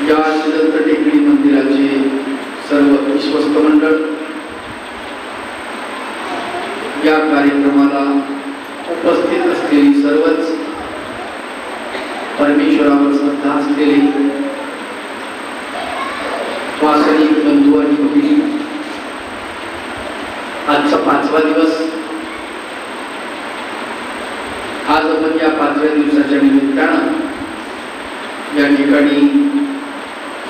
या श्रीदत्त टेकडी मंदिराचे सर्व विश्वस्त मंडळ, या कार्यक्रमाला उपस्थित असलेली सर्वच परमेश्वरावर श्रद्धा असलेले वासनिक बंधू आणि भगिनी, आजचा 5वा दिवस. आज आपण या 5व्या दिवसाच्या निमित्तानं या ठिकाणी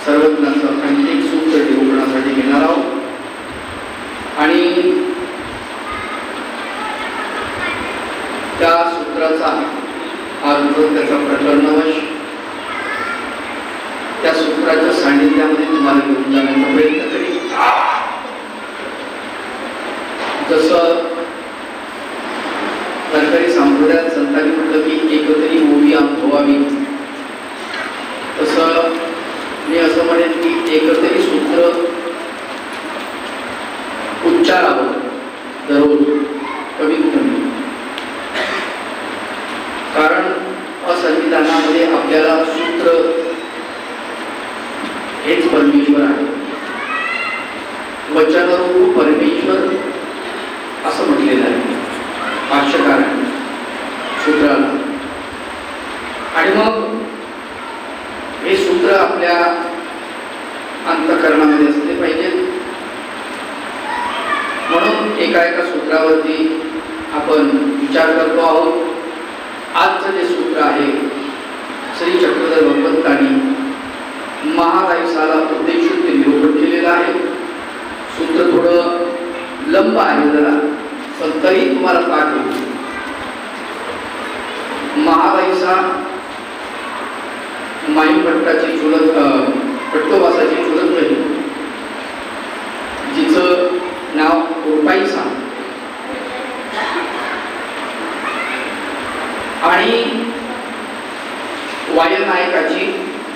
सर्वज्ञाचं आणखी एक सूत्र निरूपणासाठी घेणार आहोत आणि त्या सूत्राचा अर्थ, त्याचा प्रकरणवश त्या सूत्राच्या सान्निध्यामध्ये तुम्हाला घेऊन जाण्याचा प्रयत्न करेल. जसं सरकारी संप्रदायात संतांनी म्हटलं की एकतरी ओवी अनुभवावी, तसं मी असं म्हणेन की एकतरी सूत्र उच्चारावं दररोज कमीत कमी. कारण असंविधानामध्ये आपल्याला सूत्र हेच परमेश्वर आहे, वचनरूप परमेश्वर असं म्हटलेलं आहे भाष्यकारांनी सूत्राला. आणि मग हे सूत्र आपल्या अंतःकरणामध्ये असले पाहिजे. म्हणून एका सूत्रावरती आपण विचार करतो आहोत. आजचं जे सूत्र आहे, श्री चक्रधर भगवंतांनी महाराईसाला उद्देशून ते निरूपण केलेलं आहे. सूत्र थोडं लंब आहे जरा, पण तरी तुम्हाला पाठ होईल. महाराईसा माईभट्टाची चुलत, पट्टवासाची चुलत बहीण, जिचं नाव रुपाईसा, आणि वायनायकाची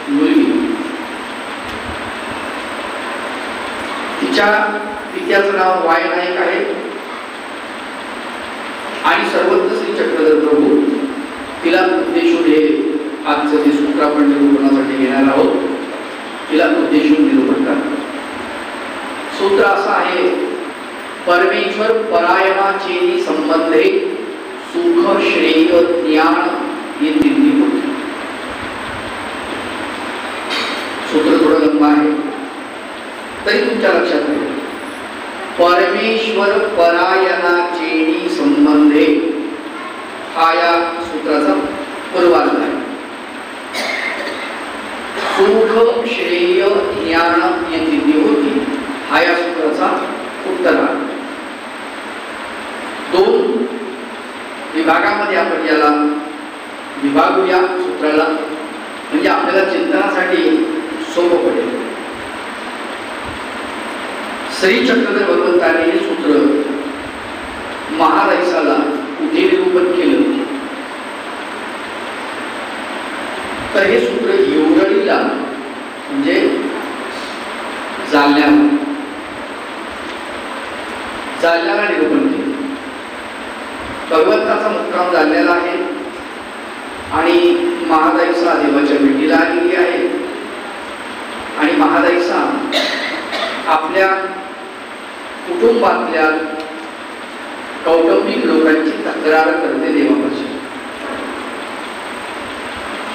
मुलगी. तिच्या पित्याचं नाव वायनायक आहे आणि सर्वत्र श्री चक्रधर प्रभू तिला उद्देशून हे आजचं जे सूत्र आपण निरूपणासाठी घेणार आहोत, तिला उद्देशून निरूपण करतात. सूत्र असं आहे, परमेश्वर परायणाचे संबंधे सुख श्रेय ज्ञान हे तिन्ही होते. सूत्र थोडं लंब आहे तरी तुमच्या लक्षात राहील. परमेश्वर परायणाचे संबंधे हा या सूत्राचा पूर्वार्ध आहे. सुख श्रेय ज्ञान हे तिन्ही होती हा या सूत्राचा उत्तरार्ध. 2 विभागामध्ये आपण याला विभागूया सूत्राला, म्हणजे आपल्याला चिंतनासाठी सोपं पडेल. श्री चक्रधर भगवंताने हे सूत्र महाराईसाला कुठे निरूपण केलं, तर हे सूत्र येवरळीला म्हणजे जालन्याला निरूपण केलं. भगवंताचा मुक्काम जालन्याला आहे आणि महादाईसा देवाच्या भेटीला आलेली आहे. आणि महादाईसा आपल्या कुटुंबातल्या कौटुंबिक लोकांची तक्रार करते देवापाशी,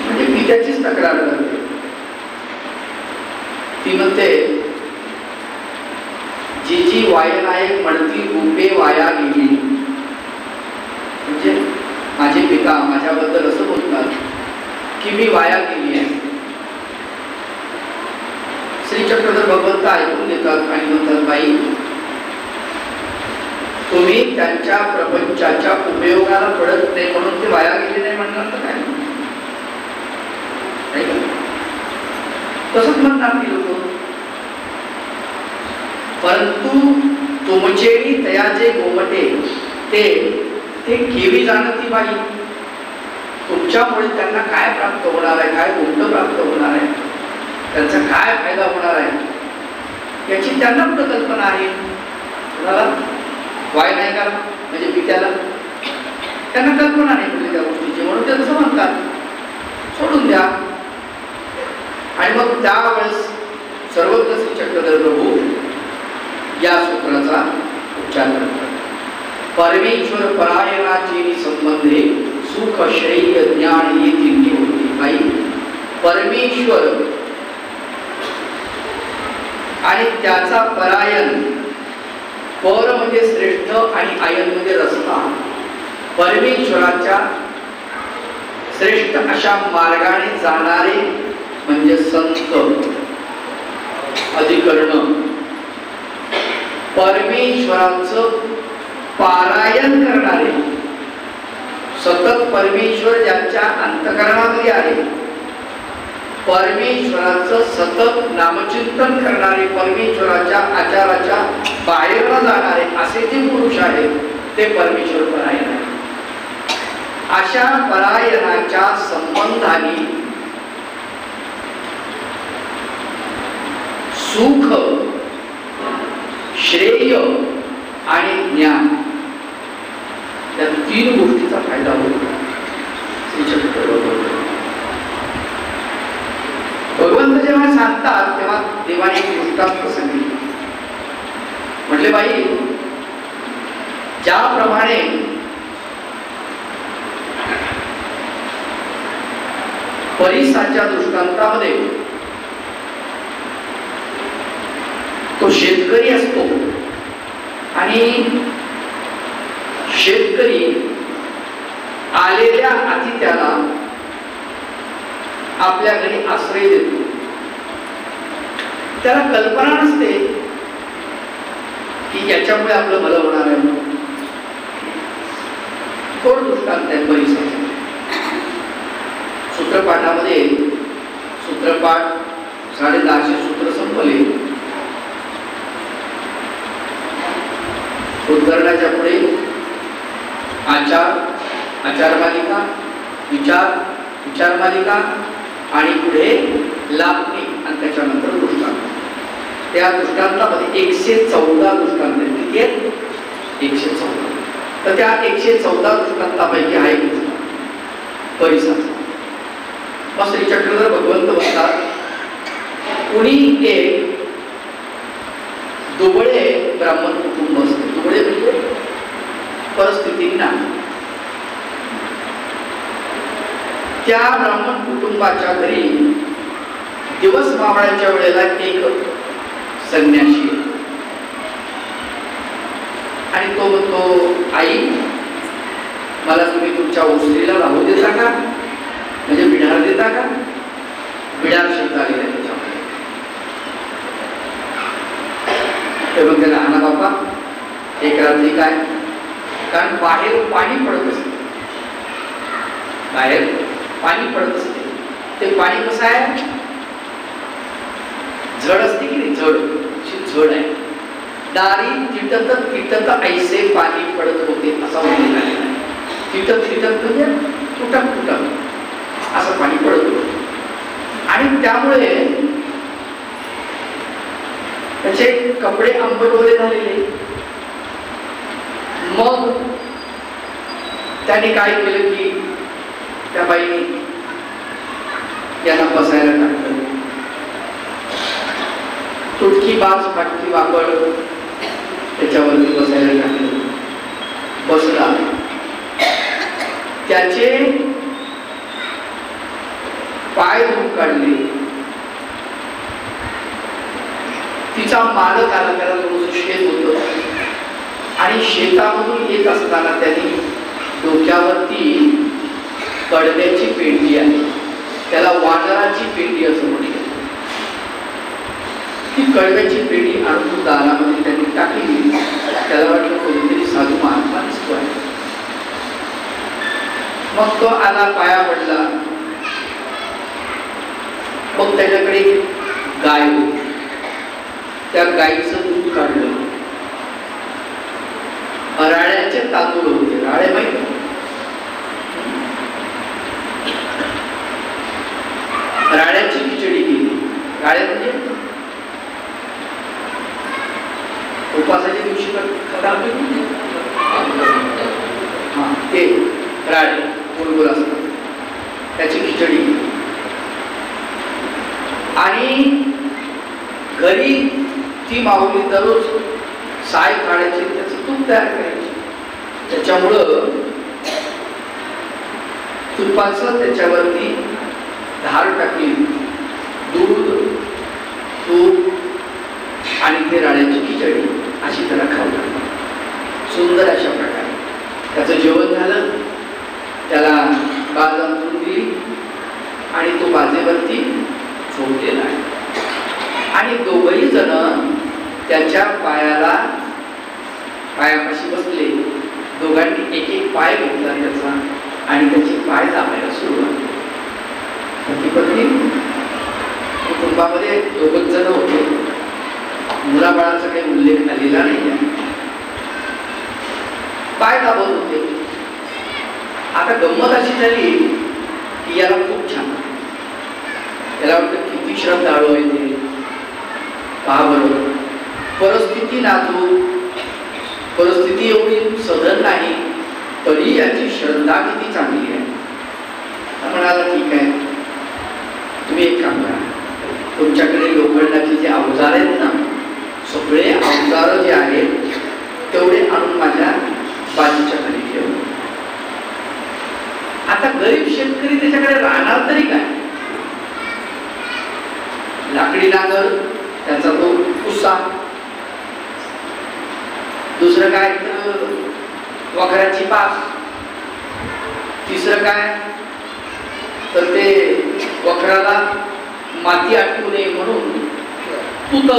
म्हणजे पित्याचीच तक्रार करते. ती म्हणते, जी वायनायक म्हणती रूपे वाया गेली, म्हणजे माझे पिता माझ्याबद्दल असं बोलतात की मी वाया गेली आहे. श्री चक्रधर भगवंत ऐकून घेतात आणि म्हणतात, बाई तुम्ही त्यांच्या प्रपंचाच्या उपयोगाला पडत नाही म्हणून ते वाया गेले नाही म्हणणार तर काय? तसंच म्हणणार ती लोक. परंतु तुमचे तयाचे गोमटे ते केवी जाणती बाई, तुमच्यामुळे त्यांना काय प्राप्त होणार आहे, काय गोष्ट प्राप्त होणार आहे, त्यांचा काय फायदा होणार आहे याची त्यांना कुठं कल्पना आहे. कुणाला? वायनायकाला म्हणजे पित्याला त्यांना कल्पना नाही पडली त्या गोष्टीची, म्हणून ते तसं म्हणतात सोडून द्या. आणि मग त्यावेळेस सर्वत्र श्री चक्रधर प्रभू या सूत्राचा उच्चार करतात. परमेश्वर परायणाची संबंधे सुख श्रेय ज्ञान ही तिन्ही होती. बाई परमेश्वर आणि त्याचा परायण, पर म्हणजे श्रेष्ठ आणि आयन म्हणजे रस्ता. परमेश्वराच्या श्रेष्ठ अशा मार्गाने जाणारे म्हणजे संत अधिकरण. परमेश्वराचं पारायण करणारे, सतत परमेश्वर ज्यांच्या अंतःकरणामध्ये आहे, परमेश्वराचं सतत नामचिंतन करणारे, परमेश्वराच्या आचाराच्या बाहेर न जाणारे असे जे पुरुष आहेत ते परमेश्वर परायण आहे. अशा परायणाच्या संबंधाने सुख, श्रेय आणि ज्ञान या तीन गोष्टीचा फायदा होतो. भगवंत जेव्हा सांगतात तेव्हा देवाने एक दृष्टांत सांगितले. म्हटले बाई ज्याप्रमाणे परिसाच्या दृष्टांतामध्ये तो शेतकरी असतो आणि शेतकरी आलेल्या अतिथ्याला आपल्या घरी आश्रय देतो. त्याला कल्पना नसते की याच्यामुळे आपलं भलं होणार आहे. थोड दृष्टांत आहे परिसाचा. सूत्रपाठामध्ये सूत्रपाठ 1050 सूत्र संपले. उद्धरणाच्या पुढे आचार मालिका, विचार मालिका आणि पुढे लाभणी आणि त्याच्यानंतर दृष्टांत. त्या दृष्टांतामध्ये 114 दृष्टांत आहेत. किती आहेत? 114. तर त्या 114 दृष्टांतापैकी आहे परिसाचा. मग श्री चक्रधर भगवंत म्हणतात, कुणी एक दुबळे ब्राह्मण कुटुंब असते. दुबळे म्हणजे परिस्थितींना, त्या ब्राह्मण कुटुंबाच्या घरी दिवस मावळाच्या वेळेला एक संन्यासी आणि तो म्हणतो, आई मला तुम्ही तुमच्या ओसरीला राहू देता का? म्हणजे बिडार देता का? बिडार शब्द आलेला आहे त्याच्यामध्ये. ते म्हणते ना, ना बाबा एक रात्री काय, कारण बाहेर पाणी पडत असते, बाहेर पाणी पडत असते. ते पाणी कसं आहे? झड असते की नाही, झड आहे. दारी तिटत तिटत ऐसे पाणी पडत होते असा उल्लेख आलेला आहे. तिटत तिटत म्हणजे तुटक तुटक असं पाणी पडत होतं. आणि त्यामुळे त्याचे कपडे आंबट वगैरे झालेले. मग त्याने काय केलं की त्या बाईने यांना बसायला टाकलं. तुटकी बाज फाटकी वाकड त्याच्यावरती बसायला टाकलं. बसला. त्याचे पाय धुवून काढले. तिचा मालक आला, त्याला थोडंसं शेत होतं आणि शेतामधून येत असताना त्यांनी डोक्यावरती कडब्याची पेंडी आहे, त्याला वानराची पेंडी असं म्हटलं. ती कडब्याची पेंडी आणून दारामध्ये त्यांनी टाकली. त्याला वाटलं कोणीतरी साधू महात्मा दिसतो आहे. मग तो आला, पाया पडला. मग त्याच्याकडे गाय होती. त्या गाईचं दूध काढलं. राळ्याचे तांदूळ होते. राळे माहिती, राळ्याची खिचडी केली. राळे म्हणजे उपासाच्या दिवशी ते राळे गोल असतात, त्याची खिचडी. आणि घरी ती माऊली दररोज साय काढायची, त्याचं तूप तयार करायची. त्याच्यामुळं तुपाचं त्याच्यावरती धार टाकली, दूध, तूप आणि ते राण्याची खिचडी अशी त्याला खाऊ लागली. सुंदर अशा प्रकारे त्याचं जेवण झालं. त्याला बाज अंथरून दिली आणि तो बाजेवरती झोपलेला आहे. आणि दोघही जण त्याच्या पायापाशी बसले. दोघांनी एक एक पाय घेतला त्याचा आणि त्याचे पाय दाबायला सुरुवात केली. पती पत्नी कुटुंबामध्ये दोघच जण होते. मुलाबाळाचा काही उल्लेख आलेला नाही आहे. पाय दाबत होते. आता गंमत अशी झाली की याला खूप छान, याला वाटतं किती श्रद्धाळू आहे ते. पहा बरोबर, परिस्थिती नाजूक, परिस्थिती एवढी सधन नाही, तरी याची श्रद्धा किती चांगली आहे. म्हणाला ठीक आहे, तुम्ही एक काम करा, तुमच्याकडे लोखंडाचे जे अवजार आहेत ना, सगळे अवजार जे आहेत तेवढे आणून माझ्या बाजूच्या खाली ठेव. आता गरीब शेतकरी त्याच्याकडे राहणार तरी काय? लाकडी नांगर, त्याचा तो कुसा, दुसरं काय तर वखराची पास, तिसरं काय तर ते वखराला माती अटकू नये म्हणून तुत,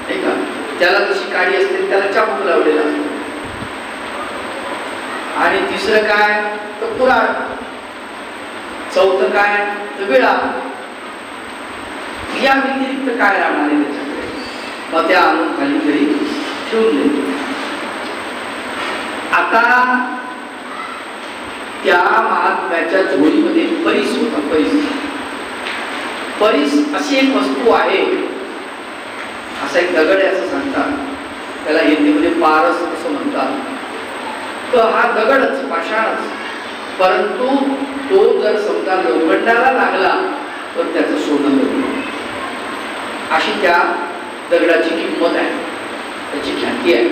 नाही का, त्याला जशी काडी असते त्याला चाबूक लावलेला असतो. आणि तिसरं काय तर कुऱ्हाड, चौथं काय तर विळा. या व्यतिरिक्त काय राहणार आहे त्याच्याकडे? मग त्या आणून खाली घरी ठेवून देतो. आता त्या महात्म्याच्या झोळीमध्ये परीस होता. परीस अशी एक वस्तू आहे, असा एक दगड आहे असं सांगतात. त्याला हिंदीमध्ये पारस असं म्हणतात. तर हा दगडच, पाषाणच, परंतु तो जर समजा लोखंडाला लागला तर त्याचं सोनं होतं. अशी त्या दगडाची किंमत आहे, त्याची ख्याती आहे.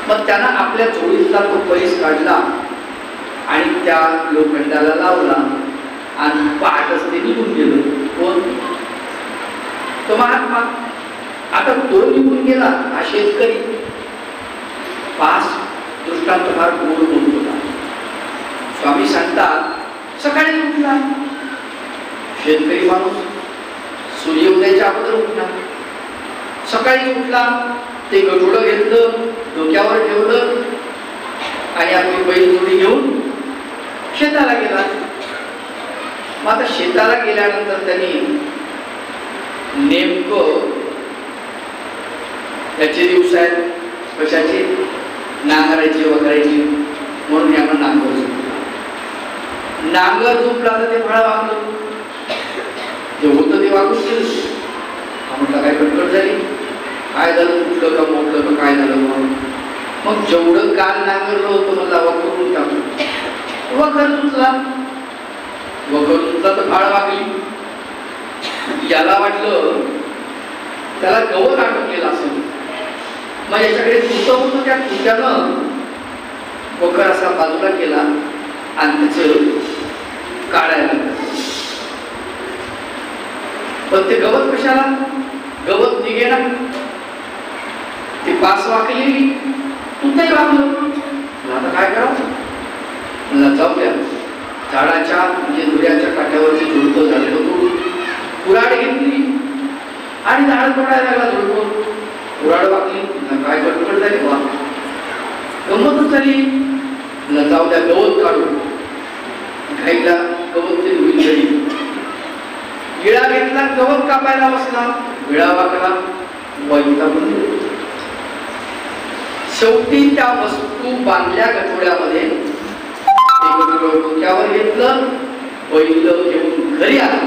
मग त्यानं आपल्या झोळीतला तो परीस काढला आणि त्या लोखंडाला लावला आणि पहाटच ते निघून गेलं. कोण? तो महात्मा. आता तो निघून गेला, हा शेतकरी. पास दृष्टांत फार गोड बोलत होता. स्वामी सांगतात सकाळी उठला शेतकरी माणूस, सूर्योदयाच्या अगोदर उठला. सकाळी उठला, ते गठुडं घेतलं, डोक्यावर ठेवलं आणि आपली बैलजोडी घेऊन शेताला गेला. मग आता शेताला गेल्यानंतर त्यांनी नेमकं त्याचे दिवस आहेत कशाचे, नांगरायचे वगैरेचे, म्हणून यानं नांगर झोपला. नांगर झोपला तर ते फळ वागलं, जे होतं ते वागून गेलं. म्हटलं काय कटकट झाली, काय झालं, कुठलं का मोठलं का काय झालं. मग जेवढं काल नांगरलं होतं मला वखरून टाकलं, वखर सुटला. वखर सुटला तर फाळ वागली. याला वाटलं त्याला गवत अडकलेलं असेल. मग याच्याकडे तुटं होतं, त्या तुट्यानं वखर असा बाजूला केला आणि त्याचं काढायला लागलं. पण ते गवत कशाला, गवत निघेना, ती पास वाकलेली, तुटही वागलं. आता काय करावं, मला जाऊ द्या. झाडाच्या म्हणजे दुऱ्याच्या काठ्यावरती झुडपं झालेलं होतं. कुऱ्हाड घेतली आणि झाड तोडायला लागला. झुडपं कुऱ्हाड वाकली, काय कटकट झाली, वा गंमतच झाली. मला जाऊ द्या, गवत काढू. खाईला गवत ते होईल घरी. विळा घेतला, गवत कापायला बसला, विळा वाकला, वैतागून शेवटी त्या वस्तू बांधल्या गठोड्यामध्ये. डोक्यावर घेतलं, बैल घेऊन घरी आला.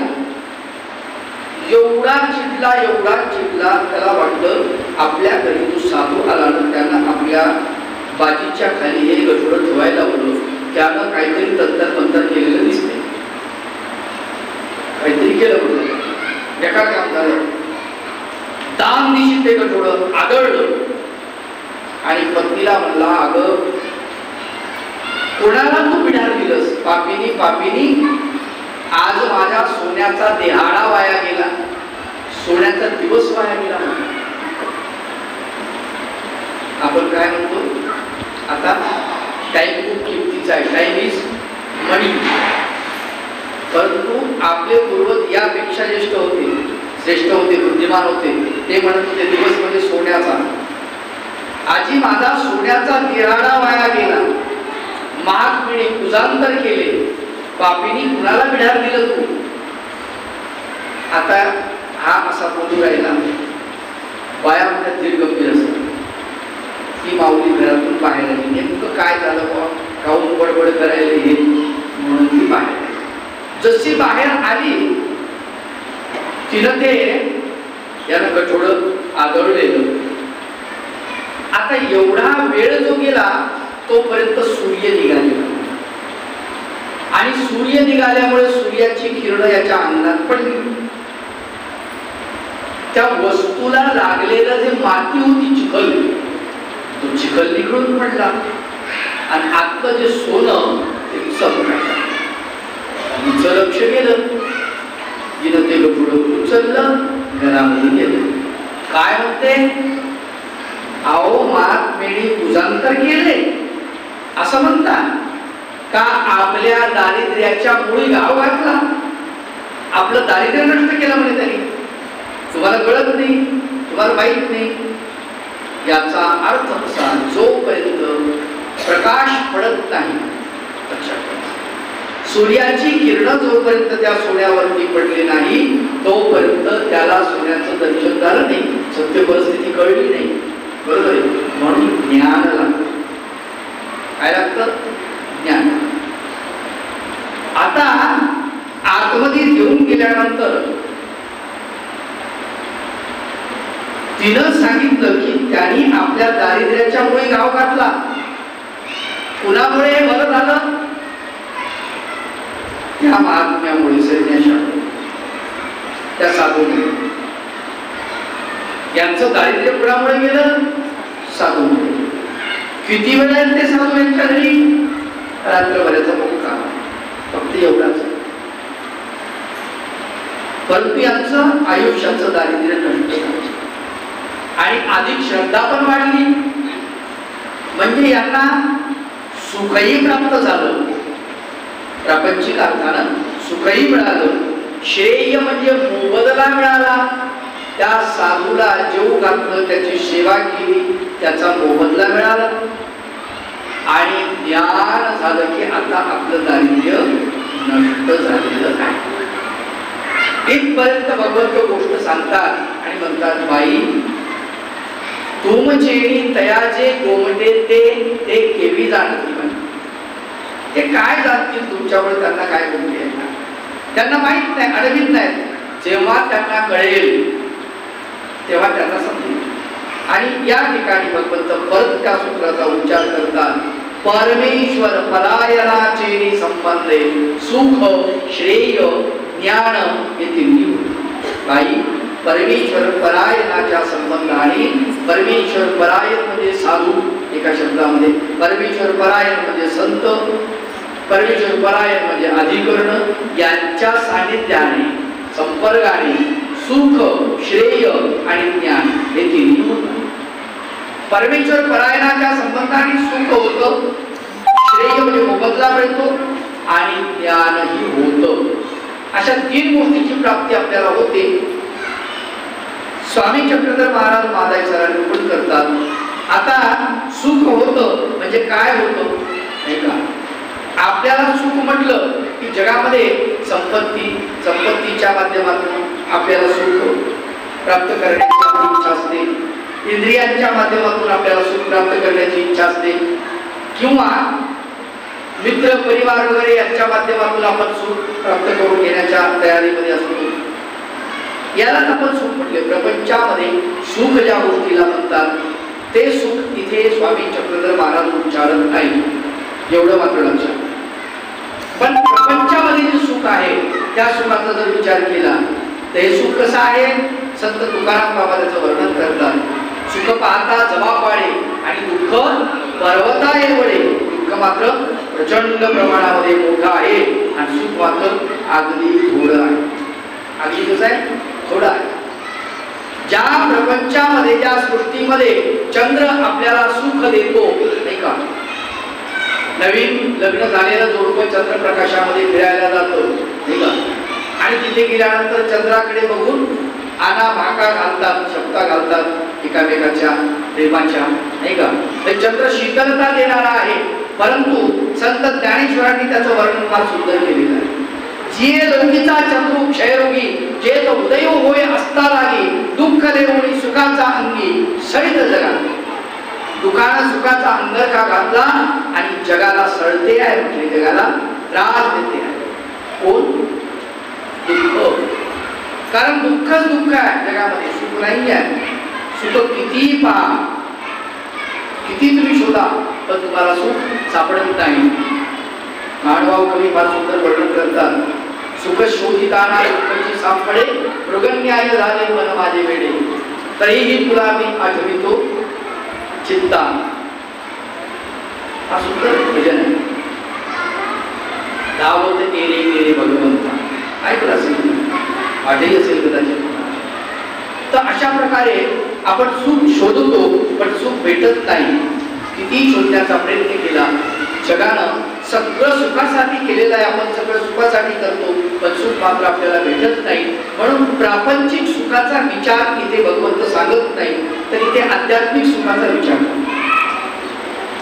एवढा चिडला, त्याला वाटलं आपल्या घरी तो साधू आला ना, त्यानं आपल्या बाजीच्या खाली हे गठोडं ठेवायला लावलं. त्यानं काहीतरी तंतर केलेलं दिसते, काहीतरी मी केलं म्हणलं, एका काम झालं. दाम दिशी ते गठोडं आदळलं आणि पत्नीला म्हणला, अगं कोणाला तू पिढार दिलंस? पापिनी पापिनी, आज माझ्या सोन्याचा देहाडा वाया गेला, सोन्याचा दिवस वाया गेला. आपण काय म्हणतो आता, टाइम खूप किमतीचा आहे, टाइम इज मनी. परंतु आपले पूर्वज यापेक्षा श्रेष्ठ होते, बुद्धिमान होते. ते म्हणत होते दिवस म्हणजे सोन्याचा. आजी माझा सोन्याचा देहाडा वाया गेला, महात्मीने कुजांतर केले, पापीनी कुणाला बिढार दिलं तू? आता हा असा बोलू राहिला. बाया म्हणतात दीड गंभीर असत. ती माऊली घरातून बाहेर आली. नेमकं काय झालं बा, काहून बडबड करायला हे म्हणून ती बाहेर आली. जशी बाहेर आली तिनं ते यानं गठोडं आदळलेलं. आता एवढा वेळ जो गेला तोपर्यंत सूर्य निघालेला आणि सूर्य निघाल्यामुळे सूर्याची किरण याच्या अंगात पडली. त्या वस्तूला लागलेलं जे माती होती, चिखल, तो चिखल निघून पडला आणि आतलं जे सोनं ते विसरलं. तिचं लक्ष गेलं, तिनं ते पुढं उचललं, घरामध्ये गेलं. काय म्हणते, अहो महात्मेने पूजांतर केले असं म्हणतात का? आपल्या दारिद्र्याच्या मुळी गाव घातला, आपलं दारिद्र्य नष्ट केलं म्हणे त्यांनी. तुम्हाला कळत नाही, तुम्हाला माहित नाही. याचा अर्थ असा, जोपर्यंत प्रकाश पडत नाही, सूर्याची किरण जोपर्यंत त्या सोन्यावरती पडली नाही तोपर्यंत त्याला सोन्याचं दर्शन झालं नाही, सत्य परिस्थिती कळली नाही. बरोबर आहे. म्हणून ज्ञान लागतं. काय लागतं? ज्ञान. आता आतमध्ये घेऊन गेल्यानंतर तिनं सांगितलं की त्यांनी आपल्या दारिद्र्याच्या मुळे गाव घातला. कुणामुळे बरं झालं? त्या महात्म्यामुळे, सैन्याशामुळे, त्या साधूमुळे. यांचं दारिद्र्य कुणामुळे गेलं? साधूमुळे. किती वेळा ते साधू यांच्या घरी? रात्रभराचा मोका, फक्त एवढाच. परंतु यांचं आयुष्याचं दारिद्र्य नष्ट झालं आणि अधिक श्रद्धा पण वाढली. म्हणजे यांना सुखही प्राप्त झालं, प्रापंचिक अर्थानं सुखही मिळालं. श्रेय म्हणजे मोबदला मिळाला. त्या साधूला जेव घातलं, त्याची सेवा केली, त्याचा मोबदला मिळाला. आणि ज्ञान झालं की आता आपलं दारिद्र्य नष्ट झालेलं आहे. इथपर्यंत भगवंत गोष्ट सांगतात आणि म्हणतात, बाई तुमचेणी तयाचे गोमटे ते केवी जाणती. ते काय जाणतील तुमच्यावर? त्यांना काय गोमटे आहे? त्यांना माहित नाही, अडवित नाही. जेव्हा त्यांना कळेल तेव्हा त्यांना समजेल. आणि या ठिकाणी भगवंत परत त्या सूत्राचा उच्चार करतात, परमेश्वर परायणाचे संबंधे सुख श्रेय ज्ञान येथे बाई परमेश्वर परायणाच्या संबंधाने, परमेश्वर परायण म्हणजे साधू एका शब्दामध्ये, परमेश्वर परायण म्हणजे संत, परमेश्वर परायण म्हणजे अधिकरण, यांच्या सानिध्याने संपर्काने सुख श्रेय आणि ज्ञान हे तिन्ही होतात. परमेश्वर परायणाच्या संबंधाने सुख होतं, श्रेय म्हणजे मोबदला मिळतो आणि ज्ञानही होतं. अशा तीन गोष्टीची प्राप्ती आपल्याला होते. स्वामी चक्रधर महाराज मादाई सरांनी पण करतात. आता सुख होतं म्हणजे काय होतं नाही का? आपल्याला सुख म्हटलं की जगामध्ये संपत्तीच्या माध्यमातून आपल्याला सुख प्राप्त करण्याची इच्छा असते, इंद्रियांच्या माध्यमातून आपल्याला सुख प्राप्त करण्याची इच्छा असते, किंवा मित्र परिवार वगैरे यांच्या माध्यमातून आपण सुख प्राप्त करून घेण्याच्या तयारीमध्ये असतो. यालाच आपण सुख म्हटले. प्रपंचामध्ये सुख ज्या गोष्टीला म्हणतात ते सुख इथे स्वामी चक्रधर महाराज उच्चारत नाही, एवढं मात्र लक्षात. पण प्रपंचामध्ये जे सुख आहे त्या सुखाचा जर विचार केला तर हे सुख कसं आहे, संत तुकाराम बाबा त्याचं वर्णन करतात. सुख पाहता जमा पाळे आणि दुःख पर्वता एवढे. दुःख मात्र प्रचंड प्रमाणामध्ये मोठं आहे आणि सुख मात्र अगदी थोडं आहे. अगदी कसं आहे, थोडं आहे. ज्या प्रपंचामध्ये, ज्या सृष्टीमध्ये चंद्र आपल्याला सुख देतो नाही का, नवीन लग्न झालेलं जोडपं चंद्रप्रकाशामध्ये फिरायला जातं नाही का, आणि तिथे गेल्यानंतर चंद्राकडे बघून आना भाका घालतात, शब्दा घालतात एकामेकाच्या प्रेमाच्या नाही का. हे चंद्र शीतलता देणारा आहे, परंतु संत ज्ञानेश्वरांनी त्याचं वर्णन फार सुंदर केलेलं आहे. जिये लौकीचा चंद्रू क्षयरोगी, जे तो उदय होय असता लागी, दुःख देऊनी सुखाचा अंगी सळित जगा. दुःखानं सुखाचा अंग का घातला आणि जगाला सळते आहे, म्हणजे जगाला त्रास देते आहे. कोण? दुःख. कारण दुःखच दुःख आहे जगामध्ये, सुख नाही आहे. सुख किती पहा, किती तुम्ही शोधा, पण तुम्हाला सुख सापडत नाही. मानवाव कवी फार सुंदर वर्णन करतात. सुख शोधिताना दुःखाची सापडे, मृगन्याय झाले मन माझे वेडे, तरीही तुला मी आठवितो चिंता. हा सुंदर भजन आहे. धावत तेरे तेरे भगवंता, ऐकलं असेल, वाटही असेल कदाचित. तर अशा प्रकारे आपण सुख शोधतो पण सुख भेटत नाही. किती शोधण्याचा प्रयत्न केला, जगानं सगळं सुखासाठी केलेलं आहे, आपण सगळं सुखासाठी करतो, पण सुख मात्र आपल्याला भेटत नाही. म्हणून प्रापंचिक सुखाचा विचार इथे भगवंत सांगत नाही, तर इथे आध्यात्मिक सुखाचा विचार.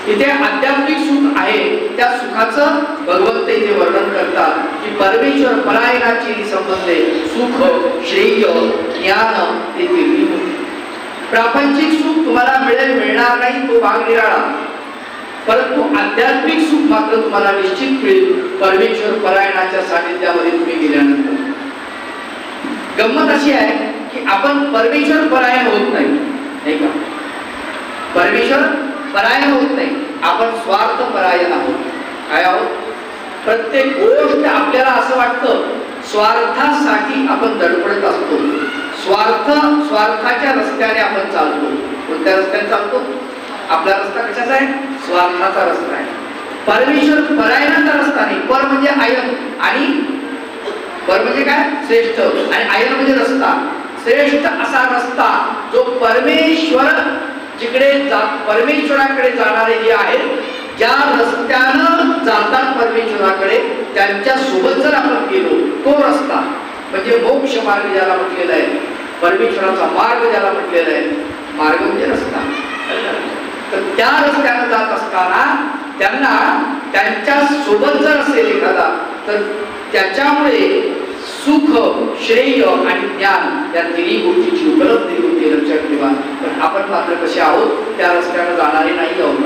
इथे आध्यात्मिक सुख आहे, त्या सुखाचं भगवंत इथे वर्णन करतात की परमेश्वर परायणाची संबंधे सुख, श्रेय, ज्ञान हे तिन्ही. प्रापंचिक सुख तुम्हाला मिळणार नाही, तो भाग निराळा, परंतु आध्यात्मिक सुख मात्र तुम्हाला निश्चित मिळेल परमेश्वर परायणाच्या सानिध्यामध्ये तुम्ही गेल्यानंतर. गंमत अशी आहे की आपण परमेश्वर परायण होत नाही का. परमेश्वर परायण होत नाही, आपण स्वार्थ परायण आहोत. काय आहोत? प्रत्येक गोष्ट आपल्याला असं वाटतं स्वार्थासाठी आपण धडपडत असतो. स्वार्थाच्या रस्त्याने आपण चालतो. कोणत्या रस्त्याने चालतो? आपला रस्ता कशाचा आहे? स्वार्थाचा रस्ता आहे. परमेश्वर परायणाचा रस्ता नाही. पर म्हणजे आयन आणि पर म्हणजे काय? श्रेष्ठ, आणि आयन म्हणजे रस्ता. श्रेष्ठ असा रस्ता जो परमेश्वर जिकडे परमेश्वराकडे जाणारे जे आहेत, ज्या रस्त्यानं जातात परमेश्वराकडे, त्यांच्या सोबत जर आपण गेलो, तो रस्ता म्हणजे मोक्ष मार्ग ज्याला म्हटलेला आहे, परमेश्वराचा मार्ग ज्याला म्हटलेला आहे. मार्ग म्हणजे रस्ता. तर त्या रस्त्यानं जात असताना त्यांना त्यांच्या सोबत जर असेल एखादा, तर त्याच्यामुळे सुख, श्रेय आणि ज्ञान या तिन्ही गोष्टीची उपलब्धी होते. लक्षात ठेवा. पण आपण मात्र कसे आहोत? त्या रस्त्यानं जाणारे नाही आहोत.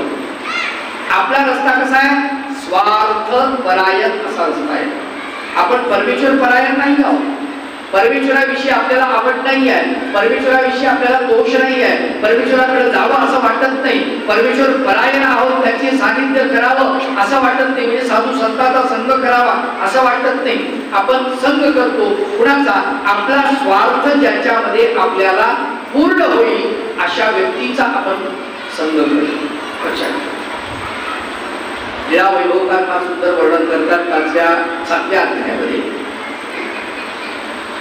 आपला रस्ता कसा आहे? स्वार्थ परायण असा रस्ता आहे. आपण परमेश्वर परायण नाही आहोत. परमेश्वराविषयी आपल्याला आवड नाही आहे, परमेश्वराविषयी आपल्याला दोष नाही आहे, परमेश्वराकडे जावं असं वाटत नाही, परमेश्वर परायण आहोत, त्याचे सानिध्य करावं असं वाटत नाही, म्हणजे साधू संतांचा संग करावा असं वाटत नाही. आपण संग करतो कुणाचा? आपला स्वार्थ ज्याच्यामध्ये आपल्याला पूर्ण होईल अशा व्यक्तीचा आपण संग करतो. या वैभवकार फार सुंदर वर्णन करतात त्याच्या 7व्या अध्यायामध्ये.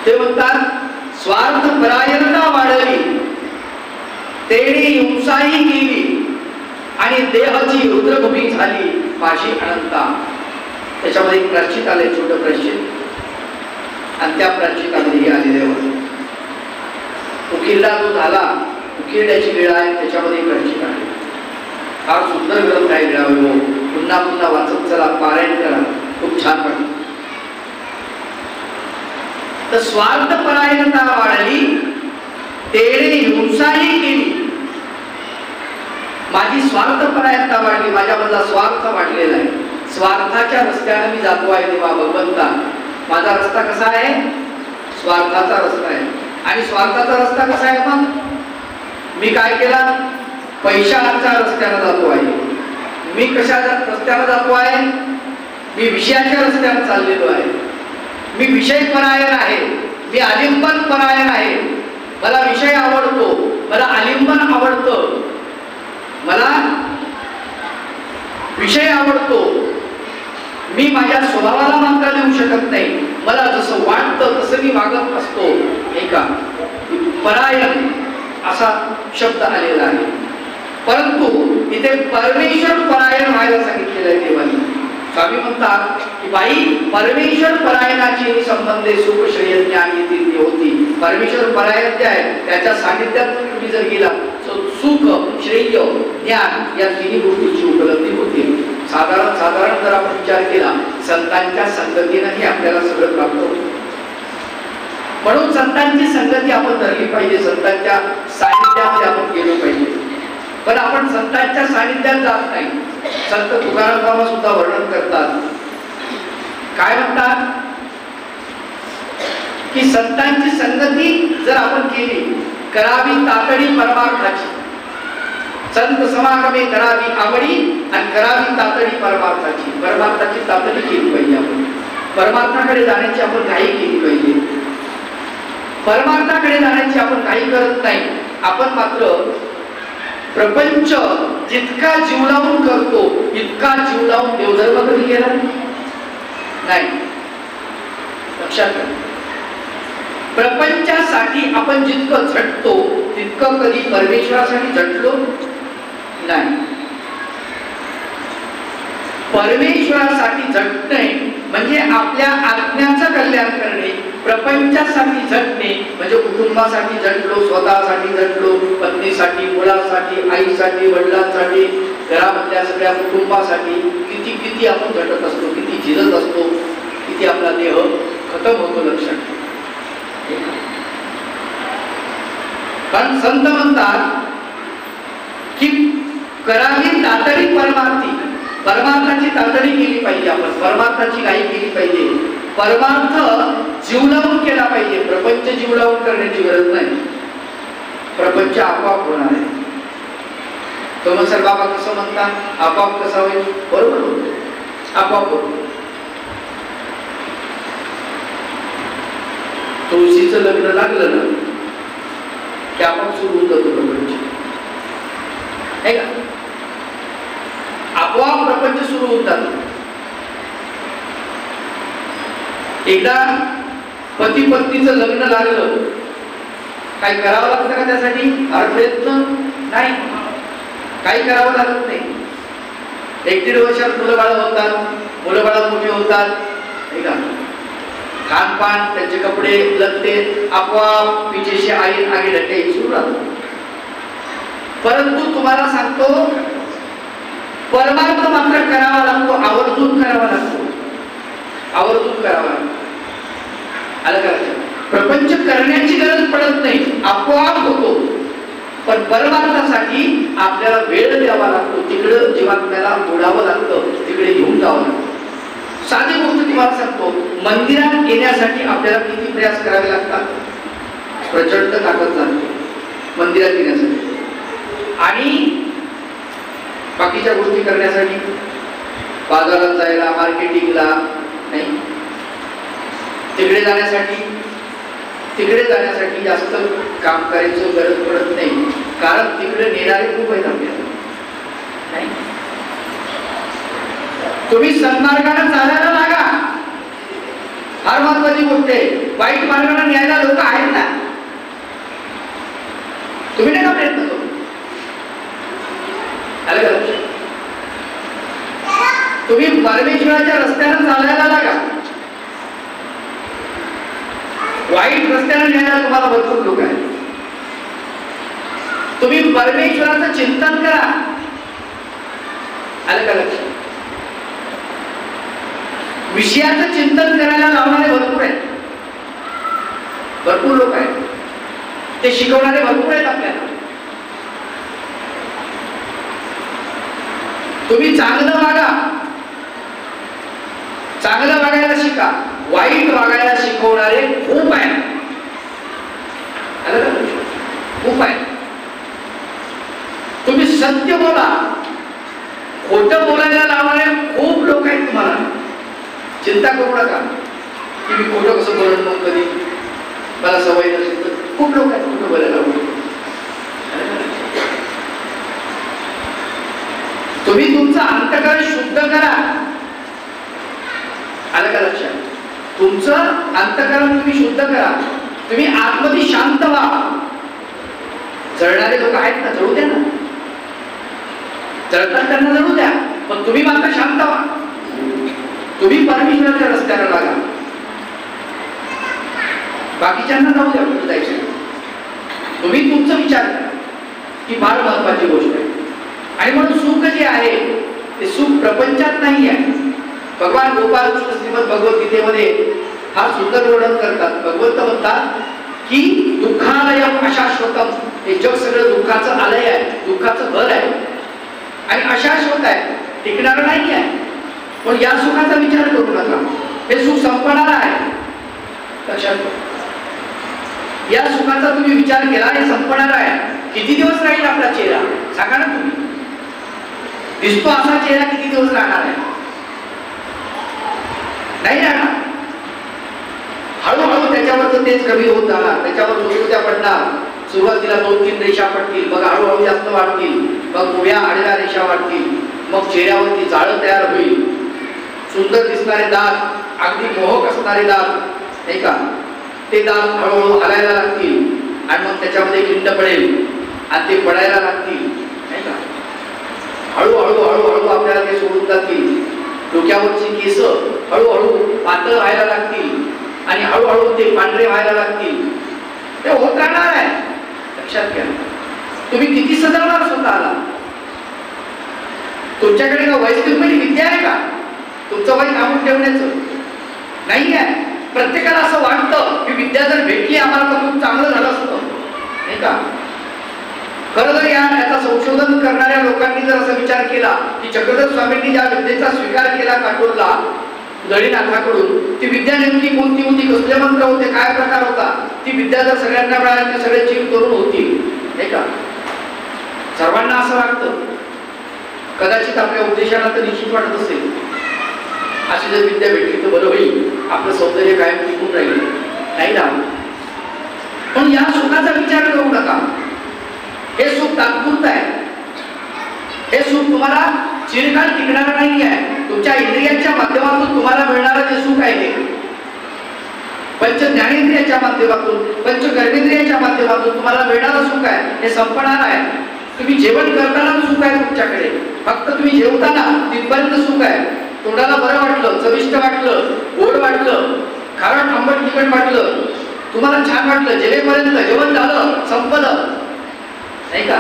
ते म्हणतात स्वार्थ परायणता वाढली, तेणे हिंसाही केली आणि देहाची रुद्रभूमी झाली माझी अनंता. त्याच्यामध्ये एक प्राश्चित आलंय, छोटं प्राश्चित, आणि त्या प्राश्चितामध्ये हे आलेले होते. उकिरडा जो झाला, उकिरड्याची वेळ आहे, त्याच्यामध्ये प्राश्चित आहे. फार सुंदर ग्रंथ आहे लीळावैभव. पुन्हा पुन्हा वाचत चला, पारायण करा, खूप छान वाटतं. तर स्वार्थ परायणता वाढली, तेणे हिंसाही केली. माझी स्वार्थ परायणता वाढली, माझ्यामधला स्वार्थ वाढलेला आहे. स्वार्थाच्या रस्त्याने मी जातो आहे देवा भगवंता. माझा रस्ता कसा आहे? स्वार्थाचा रस्ता आहे. आणि स्वार्थाचा रस्ता कसा आहे? मग मी काय केला? पैशाच्या रस्त्याने जातो आहे. मी कशा रस्त्याने जातो आहे? मी विषयाच्या रस्त्याने चाललेलो आहे. मी विषय परायण आहे, मी आलिंबन परायण आहे, मला विषय आवडतो, मला आलिंबन आवडतं, मला विषय आवडतो, मी माझ्या स्वभावाला मात्र देऊ शकत नाही, मला जसं वाटतं तसं मी वागत असतो, हे का परायण असा शब्द आलेला आहे. परंतु इथे परमेश्वर परायण व्हायला सांगितलेलं आहे देवानी. स्वामी म्हणतात की बाई परमेश्वर परायणाची संबंधे सुख श्रेय ज्ञान येतील होती. परमेश्वर परायण जे आहे त्याच्या सानिध्यात तुम्ही जर गेला तर सुख श्रेय ज्ञान या तिन्ही गोष्टींची उपलब्धी होते. साधारण जर आपण विचार केला संतांच्या संगतीनेही आपल्याला सगळं प्राप्त होतं. म्हणून संतांची संगती आपण धरली पाहिजे, संतांच्या सानिध्यामध्ये आपण गेलो पाहिजे. पण आपण संतांच्या सानिध्यात जात नाही. संत तुकाराम बाबा सुद्धा वर्णन करतात, काय म्हणतात की संतांची संगती जर आपण केली करावी तातडी परमार्थाची. संत समागमे करावी आवडी आणि करावी तातडी परमार्थाची. परमार्थाची तातडी केली पाहिजे. आपण परमार्थाकडे जाण्याची आपण घाई केली पाहिजे. परमार्थाकडे जाण्याची आपण घाई करत नाही. आपण मात्र प्रपंच जितका जीव लावून करतो इतका जीव लावून देवधर्म कधी केला नाही. लक्षात घ्या, प्रपंचासाठी आपण जितकं झटतो तितकं कधी परमेश्वरासाठी झटलो नाही. परमेश्वरासाठी झटणे म्हणजे आपल्या आत्म्याचं कल्याण करणे. प्रपंचासाठी झटणे म्हणजे कुटुंबासाठी झटलो, स्वतःसाठी झटलो, पत्नीसाठी, मुलासाठी, आईसाठी, वडिलांसाठी, घरामधल्या सगळ्या कुटुंबासाठी किती किती आपण झटत असतो, किती झिजत असतो, किती आपला देह खतम होतो. लक्षात. कारण संत म्हणतात की करावी तातडी परमार्थी. परमार्थाची तातडी केली पाहिजे. आपण परमार्थाची घाई केली पाहिजे. परमार्थ जीव लावून केला पाहिजे. प्रपंच जीव लावून करण्याची गरज नाही. प्रपंच आपोआप होणार आहे. तोमसर बाबा कसं म्हणतात, आपोआप कसा होईल? बरोबर होतो, आपोआप होतो. तुळशीचं लग्न लागलं ना की आपोआप सुरू होतं तो प्रपंच, आहे का? आपोआप प्रपंच सुरू होतात. एकदा पती पत्नीचं लग्न लागलं, काही करावं लागतं का त्यासाठी? फार प्रयत्न नाही, काही करावं लागत नाही. 1-1.5 वर्षात मुलं बाळ होतात, मुलं बाळ मोठे होतात, नाही का? खानपान, त्यांचे कपडे, लत्ते आपोआप पिछेशी आगे ढकलायची सुरू राहतो. परंतु तुम्हाला सांगतो परमार्थ मात्र करावा लागतो, आवर्जून करावा लागतो, आवर्जून करावा लागतो. आलं का? प्रपंच करण्याची गरज पडत नाही, आपोआप होतो. पण परमार्थासाठी आपल्याला वेळ द्यावा लागतो. तिकडं जीवात्म्याला ओढावं लागतं, तिकडे घेऊन जावं लागतं. साधी गोष्ट तुम्हाला सांगतो, मंदिरात येण्यासाठी आपल्याला किती प्रयास करावे लागतात? प्रचंड ताकद लागते मंदिरात येण्यासाठी. आणि बाकीच्या गोष्टी करण्यासाठी बाजारात जायला, मार्केटिंगला, नाही तिकडे जाण्यासाठी जास्त काम करायचं गरज पडत नाही. कारण तिकडे नेणारे खूप आहेत आपल्याला. नाही, तुम्ही सन्मार्गाने चालायला लागा, फार महत्वाची गोष्ट आहे. वाईट मार्गाने न्यायला लोक आहेत ना, तुम्ही नाही का प्रयत्न करू? तुम्ही परमेश्वराच्या रस्त्याने चालायला लागा. वाईट रस्त्याने न्यायला तुम्हाला भरपूर लोक आहेत. तुम्ही परमेश्वराचं चिंतन करा. आलं का लक्षात? विषयाचं चिंतन करायला लावणारे भरपूर आहेत, भरपूर लोक आहेत. ते शिकवणारे भरपूर आहेत आपल्याला. तुम्ही चांगलं वागा, चांगलं वागायला शिका. वाईट वागायला शिकवणारे खूप आहेत, खूप आहेत. तुम्ही सत्य बोला, खोटं बोलायला लावणारे खूप लोक आहेत. तुम्हाला चिंता करू नका. की मी खोटं कसं बोलत मग कधी मला सवय नसेल तर खूप लोक आहेत खोटं बोलायला आवडतं. तुम्ही तुमचं अंतःकरण शुद्ध करा. आलं का लक्षात? तुमचं अंतःकरण तुम्ही शुद्ध करा. तुम्ही आतमध्ये शांत व्हा. जळणारे लोक आहेत ना, जळू द्या ना, जळतात त्यांना जळू द्या, पण तुम्ही मात्र शांत व्हा. तुम्ही परमेश्वराच्या रस्त्याला लागा. बाकीच्यांना जाऊ द्या कुठे जायचं. तुम्ही तुमचा विचार करा. ही फार महत्वाची गोष्ट आहे. आणि म्हणून सुख जे आहे ते सुख प्रपंचात नाही आहे. भगवान गोपाल कृष्ण श्रीमद भगवद्गीतेमध्ये फार सुंदर वर्णन करतात. भगवंत म्हणतात की दुःखालयम अशाश्वतम, हे जग सगळं दुःखाचं आलय आहे, दुःखाचं घर आहे आणि अशाश्वत आहे, टिकणार नाही आहे. पण या सुखाचा विचार करू नका. हे सुख संपणार आहे. लक्षात घ्या. या सुखाचा तुम्ही विचार केला, हे संपणार आहे. किती दिवस राहील आपला चेहरा सांगा ना तुम्ही. दिसतो असा चेहरा किती दिवस राहणार आहे? नाही राहणार. हळूहळू त्याच्यावरचं तेज कमी होत जाणार, त्याच्यावर सुरुवात्या पडणार. सुरुवातीला 2-3 रेषा पडतील, मग हळूहळू जास्त वाढतील, मग उभ्या आडव्या रेषा वाढतील, मग चेहऱ्यावरती जाळं तयार होईल. सुंदर दिसणारे दात, अगदी मोहक असणारे दात, नाही का, ते दात हळूहळू हलायला लागतील आणि मग त्याच्यामध्ये खिंड पडेल आणि ते पडायला लागतील, नाही का. हळूहळू हळूहळू आपल्याला ते सोडून जातील. डोक्यावरची केस हळूहळू पातळ व्हायला लागतील आणि हळूहळू ते पांढरे व्हायला लागतील. ते होत राहणार आहे. लक्षात घ्या. तुम्ही किती सजवणार स्वतःला? तुमच्याकडे का वैज्ञानिक विद्या आहे का तुमचं वय थांबून ठेवण्याचं? नाही आहे. प्रत्येकाला असं वाटतं की विद्या जर भेटली आम्हाला तर खूप चांगलं झालं असतं, नाही का. खरं तर याचा संशोधन करणाऱ्या लोकांनी जर असा विचार केला की चक्रधर स्वामींनी ज्या विद्येचा स्वीकार केला काटोलला गणिनाथाकडून, ती विद्या नेमकी कोणती होती, कसले मंत्र होते, काय प्रकार होता, ती विद्या जर सगळ्यांना मिळाली तर सगळे जीव तरुण होतील, नाही का. सर्वांना असं वाटतं. कदाचित आपल्या उद्देशाला तर निश्चित वाटत असेल अशी जर विद्या भेटली तर बरं होईल, आपलं सौंदर्य कायम टिकून राहील, नाही ना. पण या सुखाचा विचार करू नका. हे सुख तात्पुरतं आहे. हे सुख तुम्हाला चिरकाल टिकणार नाही आहे. तुमच्या इंद्रियांच्या माध्यमातून तुम्हाला मिळणारं जे सुख आहे ते पंच ज्ञानेंद्रियाच्या माध्यमातून, पंच कर्मेंद्रियाच्या माध्यमातून तुम्हाला मिळणारं सुख आहे हे संपणार आहे. तुम्ही जेवण करताना सुख आहे तुमच्याकडे, फक्त तुम्ही जेवताना तिथपर्यंत सुख आहे. तोंडाला बरं वाटलं, चविष्ट वाटलं, गोड वाटलं, खारट आंबट तिखट वाटलं, तुम्हाला छान वाटलं, जेवेपर्यंत जेवण झालं, संपलं, नाही का.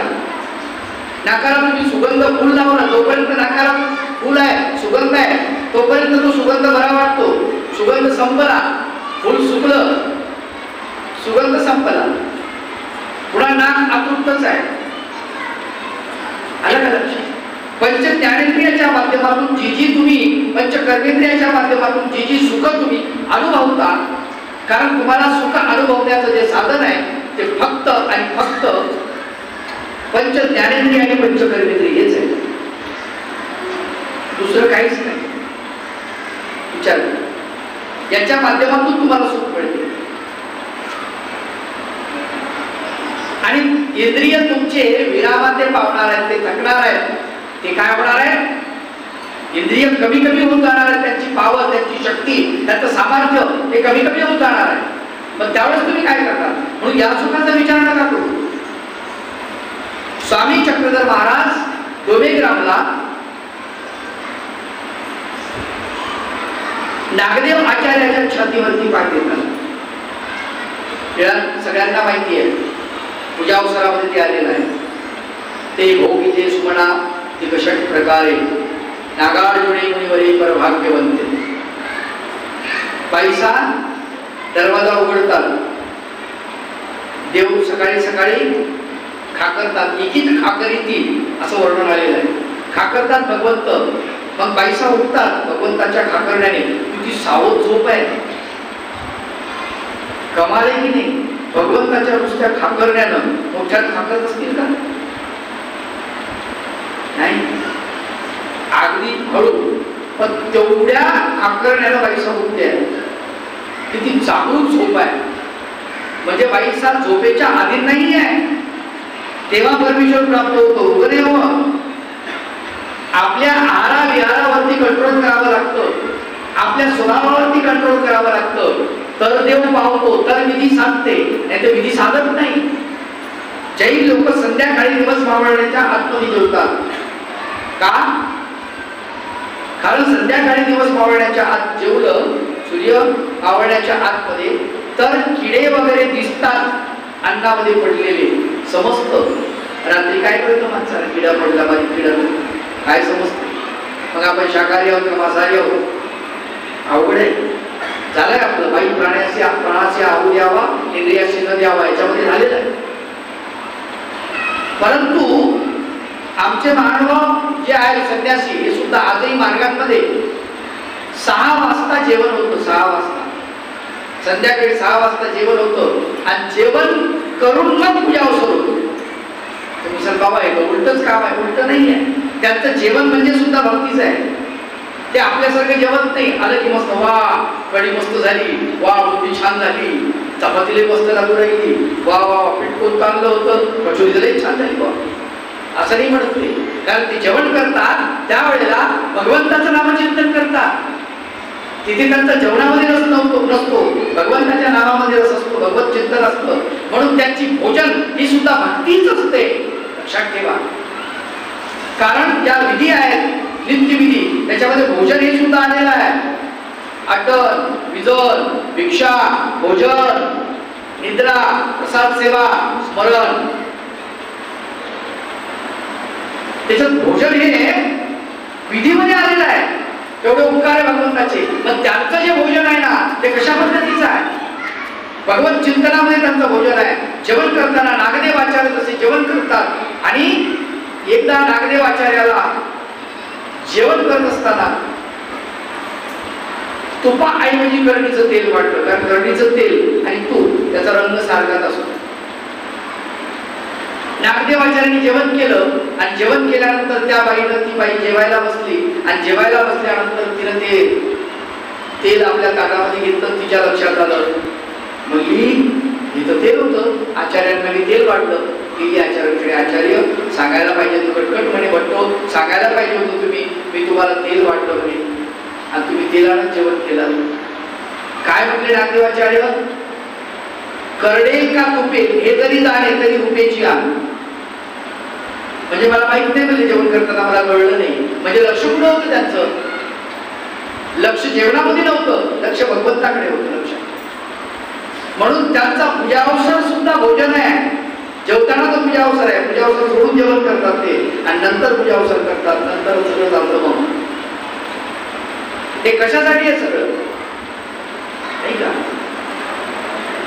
नाकाला तुम्ही सुगंध फूल लावला, तोपर्यंत नाकाला फूल आहे, सुगंध आहे, तोपर्यंत तो सुगंध बरा वाटतो. सुगंध संपला, फूल सुकलं, सुगंध संपला, पुन्हा नाक आतुरतच आहे. आलं का लक्षात? पंच ज्ञानेंद्रियाच्या माध्यमातून जी जी तुम्ही, पंच कर्मेंद्रियाच्या माध्यमातून जी जी सुख तुम्ही अनुभवता, कारण तुम्हाला सुख अनुभवण्याचं जे साधन आहे ते फक्त आणि फक्त पंच ज्ञानेंद्रिय आणि पंच कर्मेंद्रिय हेच आहे, दुसरं काहीच नाही. विचार याच्या माध्यमातून तुम्हाला सुख मिळते. आणि इंद्रिय तुमचे विरामात पावणार आहेत, ते थकणार आहेत. ते काय होणार आहे? इंद्रिय कमी कमी होत जाणार आहे. त्यांची पावर, त्यांची शक्ती, त्यांचं सामर्थ्य हे कमी कमी होत जाणार आहे. मग त्यावेळेस तुम्ही काय करता? म्हणून या सुखाचा विचार नका करू. स्वामी चक्रधर महाराज डोबेग्रामला नागदेव आचार्याच्या छातीवरती पाय देतात. सगळ्यांना माहिती आहे, पूजा अवसरामध्ये ते आलेलं आहे. ते भोगिते सुमना ती कशट प्रकारे नागार्जुने मुनिवरे परभाग्यवंते. बाईसा दरवाजा उघडतात. देव सकाळी सकाळी खाकरतात. एकीच खाकरीतील असं वर्णन आलेलं आहे. खाकरतात भगवंत, मग बाईसा उठतात भगवंताच्या खाकरण्याने. किती सावध झोप आहे, कमाल आहे की नाही. भगवंताच्या नुसत्या खाकरण्यानं मोठ्यात खाकरत असतील का? नाही, अगदी हळू, पण तेवढ्या खाकरण्याला बाईसा उठते. किती जागरूक झोप आहे. म्हणजे बाईचा झोपेच्या अधीन नाही आहे, तेव्हा परमेश्वर प्राप्त होतो. बरे हो, आपल्या आहारा विहारावरती कंट्रोल करावं लागतं, आपल्या स्वभावावरती कंट्रोल करावं लागतं, तर देव पावतो, तर विधी साधते, नाही तर विधी साधत नाही. जैन लोक संध्याकाळी दिवस मावळण्याच्या आतमध्ये जेवतात. का? कारण संध्याकाळी दिवस मावळण्याच्या आत जेवलं, सूर्य मावळण्याच्या आतमध्ये, तर किडे वगैरे दिसतात अन्नामध्ये पडलेले, समजतं. रात्री काय कळतं माणसाला? किडा पडला, बारीक किडा, काय समजतं? मग आपण शाकाहारी आहोत का मांसाहारी आहोत? अवघड आहे. झालंय आपलं, बाई प्राणाशी आहू द्यावा, इंद्रियाशी न द्यावा, याच्यामध्ये झालेलं आहे. परंतु आमचे मानव जे आहे संन्यासी, हे सुद्धा आजही मार्गांमध्ये 6 वाजता जेवण होतं. 6 वाजता संध्याकाळी 6 वाजता जेवण होतं आणि जेवण करून मग पूजा अवसर होतो. तुम्ही बाबा आहे का? उलटच काम आहे. उलट नाही आहे. त्यांचं जेवण म्हणजे सुद्धा भक्तीच आहे. ते आपल्यासारखं जेवण नाही. आलं की मस्त, वा कढी मस्त झाली, वा बुंदी छान झाली, चपातीला मस्त लागू राहिली, वा वा पिठकोन चांगलं होतं, कचोरी लई छान झाली, वा असं नाही म्हणत ते. कारण ते जेवण करतात त्यावेळेला भगवंताचं नामचिंतन करतात. तिथे त्यांचा जेवणामध्ये रस नसतो, भगवंताच्या नामामध्ये रस असतो, भगवत चिंतन असतं. म्हणून त्यांची भोजन ही सुद्धा भक्तीच असते. लक्षात ठेवा. कारण ज्या विधी आहेत नित्यविधी, त्याच्यामध्ये भोजन हे सुद्धा आलेलं आहे. अटन, विजन, भिक्षा, भोजन, निद्रा, प्रसाद सेवा, स्मरण, त्याच्यात भोजन हे विधीमध्ये आलेलं आहे. तेवढे उपकार आहे भगवंताचे. पण त्यांचं जे भोजन आहे ना, ते कशा पद्धतीचं आहे? भगवत चिंतनामध्ये त्यांचं भोजन आहे. जेवण करताना नागदेव आचार्य तसे जेवण करतात. आणि एकदा नागदेव आचार्याला जेवण करत असताना तुपाऐवजी करणीचं तेल वाटलं. कारण करणीचं तेल आणि तूप त्याचा रंग सारखाच असतो. नागदेवाचार्यांनी जेवण केलं आणि जेवण केल्यानंतर त्या बाईनं, ती बाई जेवायला बसली आणि जेवायला बसल्यानंतर तिनं ते तेल आपल्या ताटामध्ये घेतलं. तिच्या लक्षात आलं, मग इथं तेल होतं, आचार्यांकडे तेल वाटलं. गेली आचार्यांकडे, आचार्य सांगायला पाहिजे तू, कटकट म्हणे भट्टो, सांगायला पाहिजे होतं तुम्ही, मी तुम्हाला तेल वाटलं म्हणे आणि तुम्ही तेलानं जेवण केलं. काय म्हटले नागदेवाचार्य? करडे का तुपे हे जरी जाणे तरी रुपेची आण. म्हणजे मला माहित नाही, म्हणजे जेवण करताना मला कळलं नाही. म्हणजे लक्ष कुठं होतं त्यांचं? लक्ष जेवणामध्ये नव्हतं, लक्ष भगवंताकडे होतं. लक्ष म्हणून त्यांचा पूजावसर सुद्धा भोजन आहे. जेवताना तो पूजावसर आहे. पूजावसर सोडून जेवण करतात ते आणि नंतर पूजावसर करतात. नंतर सगळं चालतं. मग हे कशासाठी आहे सगळं? नाही का?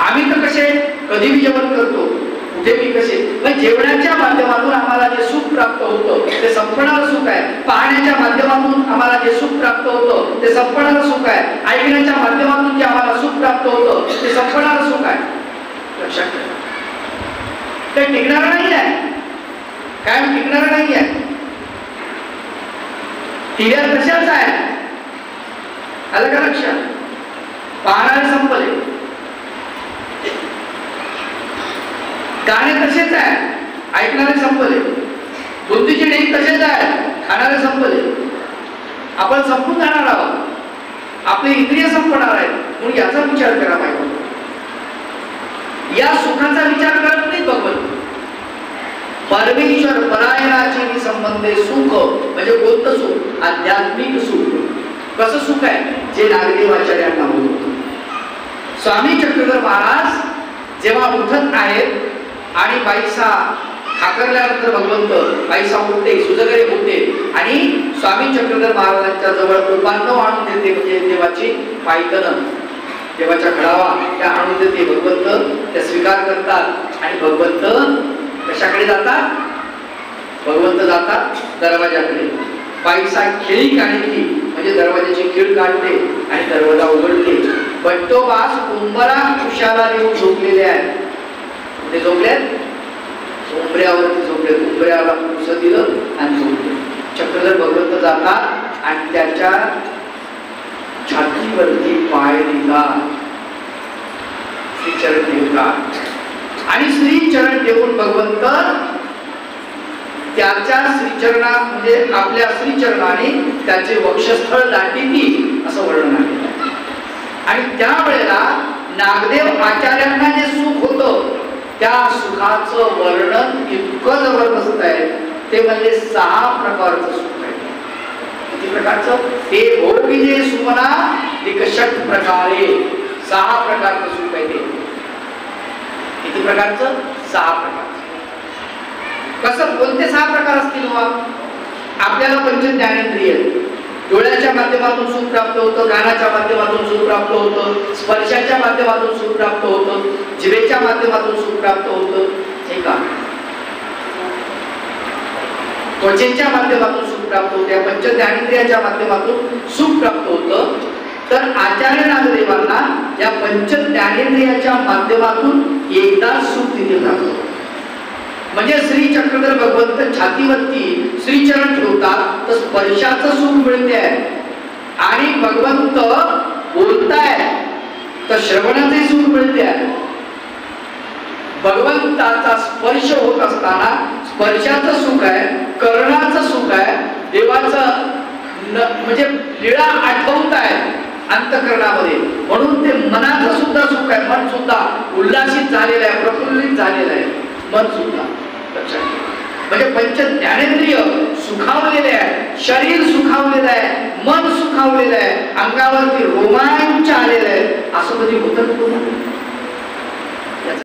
आम्ही तर कसे कधी बी जेवण करतो, कुठे बी कसे, पण जेवणाच्या माध्यमातून आम्हाला जे सुख प्राप्त होतं ते संपणारं सुख आहे. पाहण्याच्या माध्यमातून आम्हाला जे सुख प्राप्त होतं ते संपणारं सुख आहे. ऐकण्याच्या माध्यमातून जे आम्हाला सुख प्राप्त होतं ते संपणारं सुख आहे. लक्षात ठेवा. ते टिकणार नाही आहे, काय टिकणार नाही आहे. टीव्या तशाच आहे. आलं का लक्षात? पाहणारे संपले, गाणे तसेच आहे, ऐकणारे संपले, बुद्धीची ढेक तसेच आहे, खाणारे संपले. आपण संपून जाणार आहोत, आपले इंद्रिय संपणार आहेत. म्हणून याचा विचार करा पाहिजे. या सुखाचा विचार करत नाही भगवंत. परमेश्वर परायणाचे संबंधे सुख म्हणजे कोणतं सुख? आध्यात्मिक सुख. कसं सुख आहे? जे नागदेवाचार्यांना होतं. स्वामी चक्रधर महाराज जेव्हा उठत आहेत आणि बाईसा खाकरल्यानंतर भगवंत बाईसा उठते, सुजगरे होते आणि स्वामी चक्रधर महाराजांच्या जवळ उपान्न आणून देते. म्हणजे देवाची पायतन, देवाच्या घडावा त्या आणून देते. भगवंत त्या स्वीकार करतात आणि भगवंत कशाकडे जातात? भगवंत जातात दरवाजाकडे. बाईसा खिळी काढली म्हणजे दरवाजाची खीळ काढते आणि दरवाजा उघडते. बट्टोबास उंबरा कुशाला येऊन झोपलेले आहेत. ते झोपलेत, उंबऱ्यावरती झोपले. उंबऱ्याला पुसं दिलं आणि झोपले. चक्रधर भगवंत जातात आणि त्याच्या छातीवरती पाय दिला. श्रीचरण ठेवतात आणि श्रीचरण ठेवून भगवंत त्याच्या श्रीचरणा म्हणजे आपल्या श्रीचरणाने त्याचे वक्षस्थळ दाटीतील असं वर्णन आहे. आणि त्यावेळेला नागदेव आचार्यांना जे सुख होतं त्या सुखाचं वर्णन इतकं जबरदस्त आहे. ते म्हणजे 6 प्रकारचं सुख आहे. किती प्रकारचं? ते भोगिजे सुमना दिकषट प्रकारे 6 प्रकारचं सुख आहे. ते किती प्रकारचं? 6 प्रकारचं. कसं? कोणते 6 प्रकार असतील? आपल्याला पंच ज्ञानेंद्रिय, डोळ्याच्या माध्यमातून सुख प्राप्त होतं, कानाच्या माध्यमातून सुख प्राप्त होतं, स्पर्शाच्या माध्यमातून सुख प्राप्त होतं, जिभेच्या माध्यमातून सुख प्राप्त होतं, हे का? त्वचेच्या माध्यमातून सुख प्राप्त होतं, या पंच ज्ञानेंद्रियाच्या माध्यमातून सुख प्राप्त होतं. तर आचार्य नागदेवांना या पंच ज्ञानेंद्रियाच्या माध्यमातून एकदा सुख तिथे प्राप्त होतं. म्हणजे श्री चक्रधर भगवंत छातीवरती श्रीचरण ठेवतात तर स्पर्शाचं सुख मिळते आणि भगवंत बोलताय तर श्रवणाचे सुख मिळते. भगवंताचा स्पर्श होत असताना स्पर्शाचं सुख आहे, करणाचं सुख आहे, देवाचं म्हणजे लीळा आठवत आहे अंतःकरणामध्ये, म्हणून ते मनाचं सुद्धा सुख आहे. मन सुद्धा उल्लासित झालेलं आहे, प्रफुल्लित झालेलं आहे मन सुद्धा. म्हणजे पंच ज्ञानेंद्रिय सुखावलेले आहे, शरीर सुखावलेलं आहे, मन सुखावलेलं आहे, अंगावरती रोमांच आलेलं आहे. असं कधी होतं?